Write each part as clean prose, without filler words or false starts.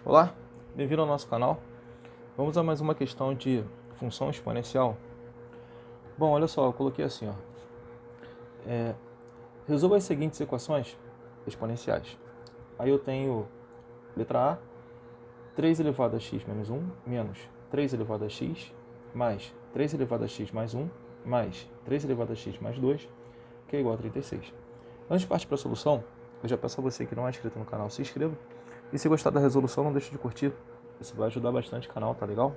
Olá, bem-vindo ao nosso canal. Vamos a mais uma questão de função exponencial. Bom, olha só, eu coloquei assim, ó. Resolva as seguintes equações exponenciais. Aí eu tenho, letra A, 3 elevado a x menos 1, menos 3 elevado a x, mais 3 elevado a x mais 1, mais 3 elevado a x mais 2, que é igual a 36. Antes de partir para a solução, eu já peço a você que não é inscrito no canal, se inscreva. E se gostar da resolução, não deixe de curtir. Isso vai ajudar bastante o canal, tá legal?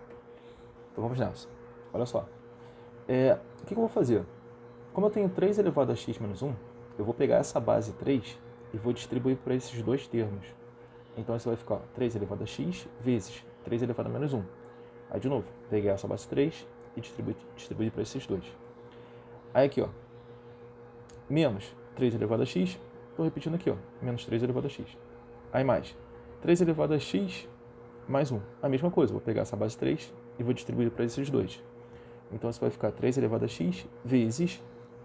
Então vamos nessa. Olha só. O que eu vou fazer? Como eu tenho 3 elevado a x menos 1, eu vou pegar essa base 3 e vou distribuir para esses dois termos. Então isso vai ficar 3 elevado a x vezes 3 elevado a menos 1. Aí de novo, peguei essa base 3 e distribuir para esses dois. Aí aqui, ó, menos 3 elevado a x, estou repetindo aqui, ó, menos 3 elevado a x. Aí mais 3 elevado a x mais 1. A mesma coisa, vou pegar essa base 3 e vou distribuir para esses dois. Então isso vai ficar 3 elevado a x vezes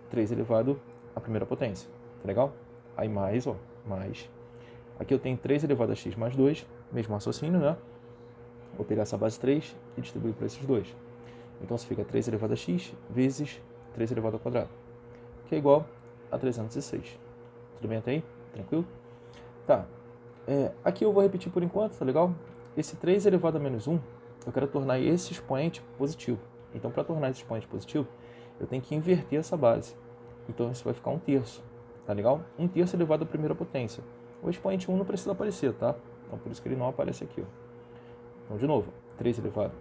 3 elevado à primeira potência. Tá legal? Aí mais, ó, mais. Aqui eu tenho 3 elevado a x mais 2, mesmo raciocínio, né? Vou pegar essa base 3 e distribuir para esses dois. Então isso fica 3 elevado a x vezes 3 elevado ao quadrado, que é igual a 306. Tudo bem até aí? Tranquilo? Tá. Aqui eu vou repetir por enquanto, tá legal? Esse 3 elevado a menos 1, eu quero tornar esse expoente positivo. Então, para tornar esse expoente positivo, eu tenho que inverter essa base. Então, isso vai ficar 1/3, tá legal? 1/3 elevado à primeira potência. O expoente 1 não precisa aparecer, tá? Então, por isso que ele não aparece aqui, ó. Então, de novo, 3 elevado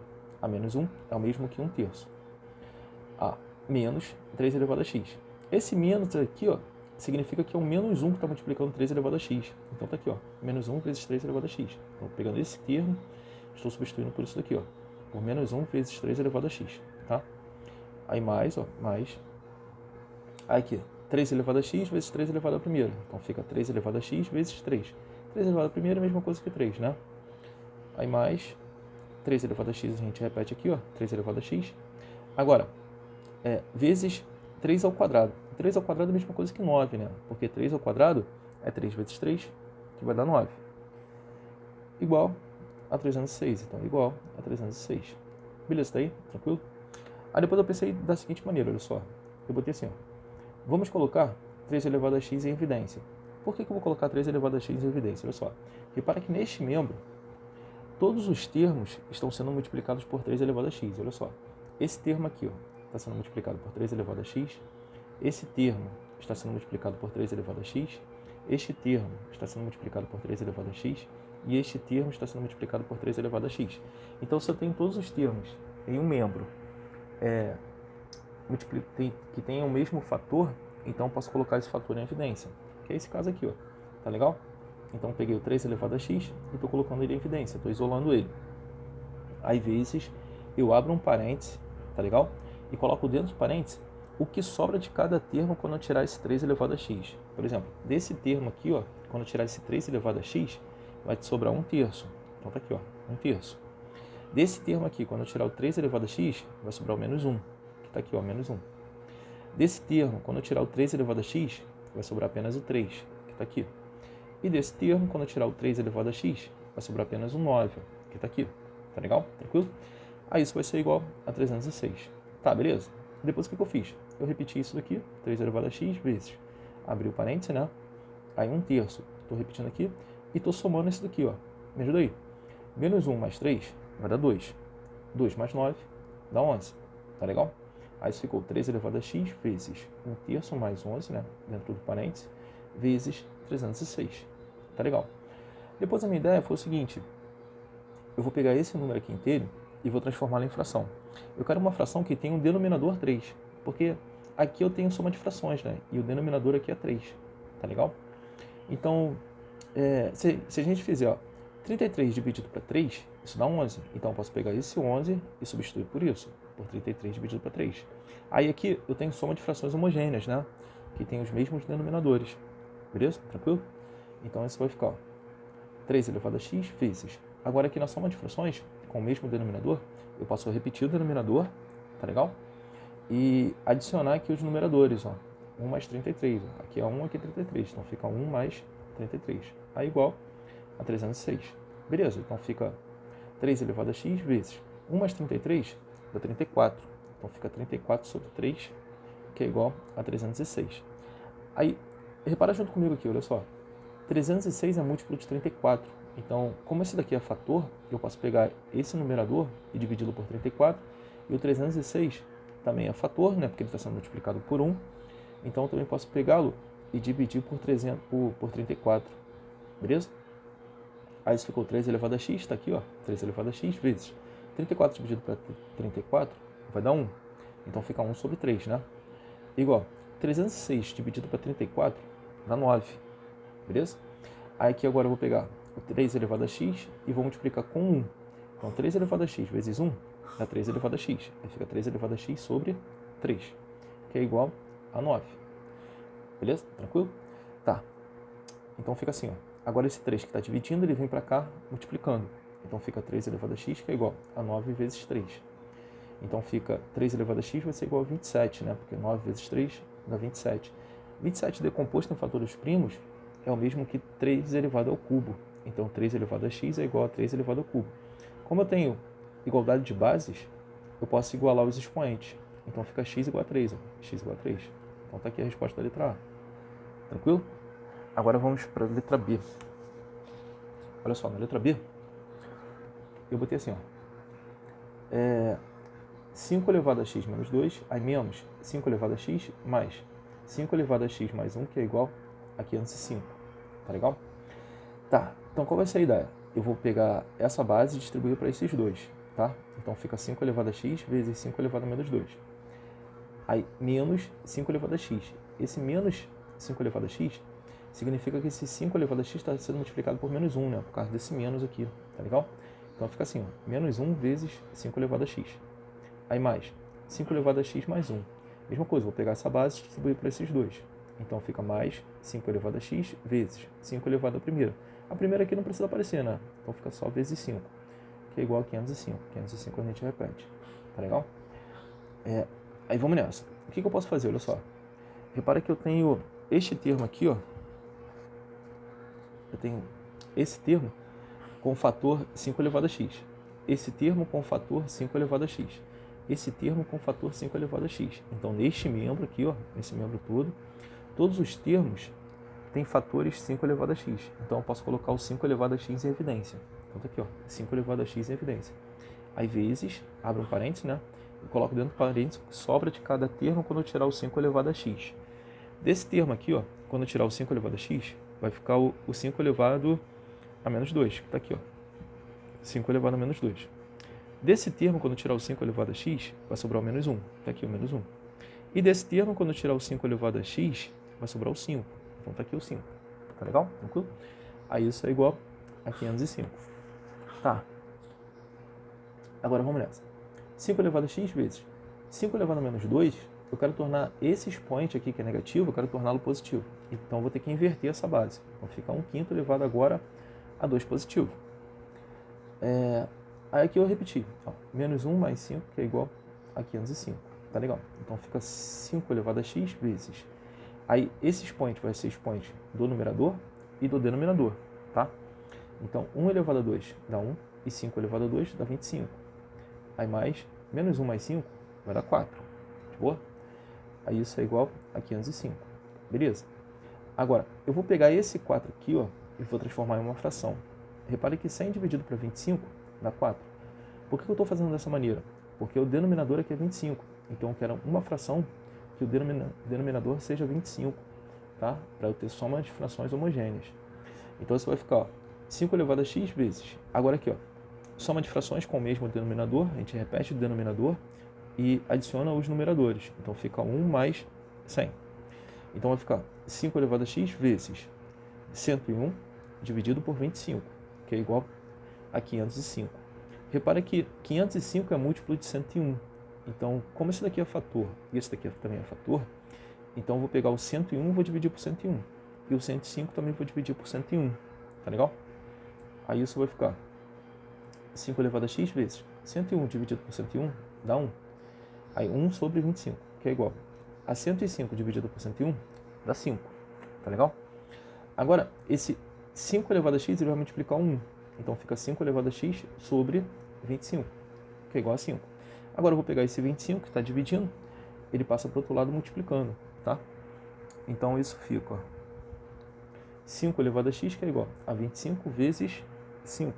a menos 1 é o mesmo que 1/3. A menos 3 elevado a x. Esse menos aqui, ó, significa que é o menos 1 que está multiplicando 3 elevado a x. Então está aqui, ó, menos 1 vezes 3 elevado a x. Então, pegando esse termo, estou substituindo por isso daqui, ó, por menos 1 vezes 3 elevado a x, tá? Aí mais, ó, mais. Aí aqui, 3 elevado a x vezes 3 elevado a primeira. Então fica 3 elevado a x vezes 3. 3 elevado a primeira é a mesma coisa que 3, né? Aí mais 3 elevado a x, a gente repete aqui, ó, 3 elevado a x. Agora, vezes 3 ao quadrado. 3 ao quadrado é a mesma coisa que 9, né? Porque 3 ao quadrado é 3 vezes 3, que vai dar 9. Igual a 306. Então, igual a 306. Beleza, tá aí? Tranquilo? Aí depois eu pensei da seguinte maneira, olha só. Eu botei assim, ó. Vamos colocar 3 elevado a x em evidência. Por que eu vou colocar 3 elevado a x em evidência? Olha só. Repara que neste membro, todos os termos estão sendo multiplicados por 3 elevado a x. Olha só. Esse termo aqui, ó, está sendo multiplicado por 3 elevado a x. Esse termo está sendo multiplicado por 3 elevado a x. Este termo está sendo multiplicado por 3 elevado a x. E este termo está sendo multiplicado por 3 elevado a x. Então, se eu tenho todos os termos em um membro que tenham o mesmo fator, então eu posso colocar esse fator em evidência. Que é esse caso aqui, ó. Tá legal? Então, eu peguei o 3 elevado a x e estou colocando ele em evidência. Estou isolando ele. Aí, vezes, eu abro um parêntese, tá legal? E coloco dentro do parêntese o que sobra de cada termo quando eu tirar esse 3 elevado a x. Por exemplo, desse termo aqui, ó, quando eu tirar esse 3 elevado a x, vai te sobrar 1/3. Então tá aqui, ó, 1/3. Desse termo aqui, quando eu tirar o 3 elevado a x, vai sobrar o menos 1, que tá aqui, ó, menos 1. Desse termo, quando eu tirar o 3 elevado a x, vai sobrar apenas o 3, que tá aqui. E desse termo, quando eu tirar o 3 elevado a x, vai sobrar apenas o 9, que tá aqui. Tá legal? Tranquilo? Aí isso vai ser igual a 306. Tá, beleza? Depois o que eu fiz? Eu repeti isso daqui, 3 elevado a x vezes. Abri o parêntese, né? Aí 1/3. Estou repetindo aqui. E estou somando isso daqui, ó. Me ajuda aí. Menos 1 mais 3 vai dar 2. 2 mais 9 dá 11. Tá legal? Aí isso ficou 3 elevado a x vezes 1/3 mais 11, né? Dentro do parêntese, vezes 306. Tá legal? Depois a minha ideia foi o seguinte. Eu vou pegar esse número aqui inteiro e vou transformá-lo em fração. Eu quero uma fração que tenha um denominador 3, porque aqui eu tenho soma de frações, né? E o denominador aqui é 3, tá legal? Então, se a gente fizer, ó, 33 dividido para 3, isso dá 11. Então, eu posso pegar esse 11 e substituir por isso, por 33 dividido para 3. Aí aqui eu tenho soma de frações homogêneas, né? Que tem os mesmos denominadores. Beleza? Tranquilo? Então, isso vai ficar, ó, 3 elevado a x vezes. Agora aqui na soma de frações, com o mesmo denominador, eu posso repetir o denominador, tá legal? E adicionar aqui os numeradores, ó. 1 mais 33, ó. Aqui é 1, aqui é 33, então fica 1 mais 33. Aí igual a 306, Beleza, então fica 3 elevado a x vezes 1 mais 33 dá 34. Então fica 34 sobre 3, que é igual a 306. Aí, repara junto comigo aqui, olha só. 306 é múltiplo de 34. Então, como esse daqui é fator, eu posso pegar esse numerador e dividi-lo por 34. E o 306 também é fator, né, porque ele está sendo multiplicado por 1. Então, eu também posso pegá-lo e dividir por 34. Beleza? Aí isso ficou 3 elevado a x, está aqui, ó, 3 elevado a x vezes 34 dividido para 34 vai dar 1. Então fica 1 sobre 3, né? Igual 306 dividido para 34 dá 9. Beleza? Aí aqui agora eu vou pegar o 3 elevado a x e vou multiplicar com 1. Então 3 elevado a x vezes 1 dá 3 elevado a x. Aí fica 3 elevado a x sobre 3, que é igual a 9. Beleza? Tranquilo? Tá. Então fica assim, ó. Agora esse 3 que está dividindo, ele vem para cá multiplicando. Então fica 3 elevado a x, que é igual a 9 vezes 3. Então fica 3 elevado a x vai ser igual a 27, né? Porque 9 vezes 3 dá 27. 27 decomposto em fatores primos é o mesmo que 3 elevado ao cubo. Então 3 elevado a x é igual a 3 elevado ao cubo. Como eu tenho igualdade de bases, eu posso igualar os expoentes. Então fica x igual a 3. Ó. X igual a 3. Então está aqui a resposta da letra A. Tranquilo? Agora vamos para a letra B. Olha só, na letra B, eu botei assim, ó. 5 elevado a x menos 2, aí menos 5 elevado a x mais 5 elevado a x mais 1, que é igual a 505. Tá legal? Tá, então qual vai ser a ideia? Eu vou pegar essa base e distribuir para esses dois, tá? Então fica 5 elevado a x vezes 5 elevado a menos 2. Aí, menos 5 elevado a x. Esse menos 5 elevado a x significa que esse 5 elevado a x está sendo multiplicado por menos 1, né? Por causa desse menos aqui, tá legal? Então fica assim, ó, menos 1 vezes 5 elevado a x. Aí mais 5 elevado a x mais 1. Mesma coisa, vou pegar essa base e distribuir para esses dois. Então fica mais 5 elevado a x vezes 5 elevado a primeira. A primeira aqui não precisa aparecer, né? Então fica só vezes 5, que é igual a 505. 505 a gente repete, tá legal? Aí vamos nessa. O que eu posso fazer? Olha só. Repara que eu tenho este termo aqui, ó. Eu tenho esse termo com o fator 5 elevado a x. Esse termo com o fator 5 elevado a x. Esse termo com o fator 5 elevado a x. Então, neste membro aqui, ó, nesse membro todo, todos os termos têm fatores 5 elevado a x. Então, eu posso colocar o 5 elevado a x em evidência. Então, tá aqui, ó, 5 elevado a x em evidência. Aí, vezes, abre um parênteses, né? Eu coloco dentro do parênteses o que sobra de cada termo quando eu tirar o 5 elevado a x. Desse termo aqui, ó, quando eu tirar o 5 elevado a x, vai ficar o 5 elevado a menos 2, que está aqui, ó. 5 elevado a menos 2. Desse termo, quando eu tirar o 5 elevado a x, vai sobrar o menos 1. Está aqui o menos 1. E desse termo, quando eu tirar o 5 elevado a x, vai sobrar o 5. Então está aqui o 5. Tá legal? Tranquilo? Aí isso é igual a 505. Tá. Agora vamos nessa. 5 elevado a x vezes 5 elevado a menos 2, eu quero tornar esse expoente aqui, que é negativo, eu quero torná-lo positivo. Então, eu vou ter que inverter essa base. Então, fica 1/5 elevado agora a 2 positivo. Aí aqui eu repeti. Ó, menos 1 mais 5, que é igual a 505. Tá legal? Então, fica 5 elevado a x vezes. Aí, esse expoente vai ser expoente do numerador e do denominador, tá? Então, 1 elevado a 2 dá 1 e 5 elevado a 2 dá 25. Aí, mais menos 1 mais 5 vai dar 4. De boa? Aí, isso é igual a 505. Beleza? Agora, eu vou pegar esse 4 aqui, ó, e vou transformar em uma fração. Repare que 100 dividido para 25 dá 4. Por que eu estou fazendo dessa maneira? Porque o denominador aqui é 25. Então, eu quero uma fração que o denominador seja 25, tá? Para eu ter soma de frações homogêneas. Então, isso vai ficar, ó, 5 elevado a x vezes. Agora aqui, ó, soma de frações com o mesmo denominador, a gente repete o denominador e adiciona os numeradores. Então, fica 1 mais 100. Então, vai ficar 5 elevado a x vezes 101 dividido por 25, que é igual a 505. Repara que 505 é múltiplo de 101. Então, como esse daqui é fator e esse daqui também é fator, então eu vou pegar o 101 e vou dividir por 101. E o 105 também vou dividir por 101. Tá legal? Aí isso vai ficar 5 elevado a x vezes 101 dividido por 101 dá 1. Aí 1 sobre 25, que é igual a 105 dividido por 101 dá 5. Tá legal? Agora, esse 5 elevado a x ele vai multiplicar 1. Então fica 5 elevado a x sobre 25, que é igual a 5. Agora eu vou pegar esse 25 que está dividindo, ele passa para o outro lado multiplicando, tá? Então isso fica 5 elevado a x, que é igual a 25 vezes 5.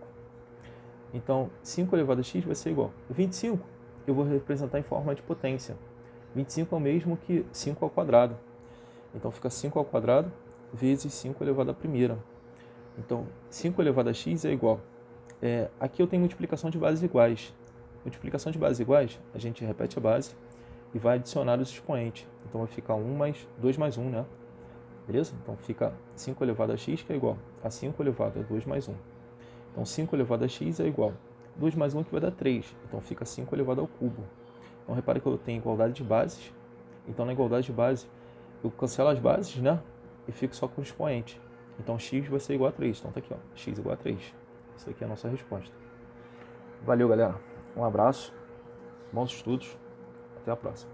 Então 5 elevado a x vai ser igual a 25, eu vou representar em forma de potência. 25 é o mesmo que 5 ao quadrado. Então fica 5 ao quadrado vezes 5 elevado à primeira. Então 5 elevado a x é igual. Aqui eu tenho multiplicação de bases iguais. Multiplicação de bases iguais, a gente repete a base e vai adicionar os expoentes. Então vai ficar 1 mais 2 mais 1, né? Beleza? Então fica 5 elevado a x, que é igual a 5 elevado a 2 mais 1. Então 5 elevado a x é igual a 2 mais 1, que vai dar 3. Então fica 5 elevado ao cubo. Então repare que eu tenho igualdade de bases. Então na igualdade de base, eu cancelo as bases, né? E fico só com o expoente. Então x vai ser igual a 3. Então tá aqui, ó, x igual a 3. Isso aqui é a nossa resposta. Valeu, galera. Um abraço, bons estudos, até a próxima.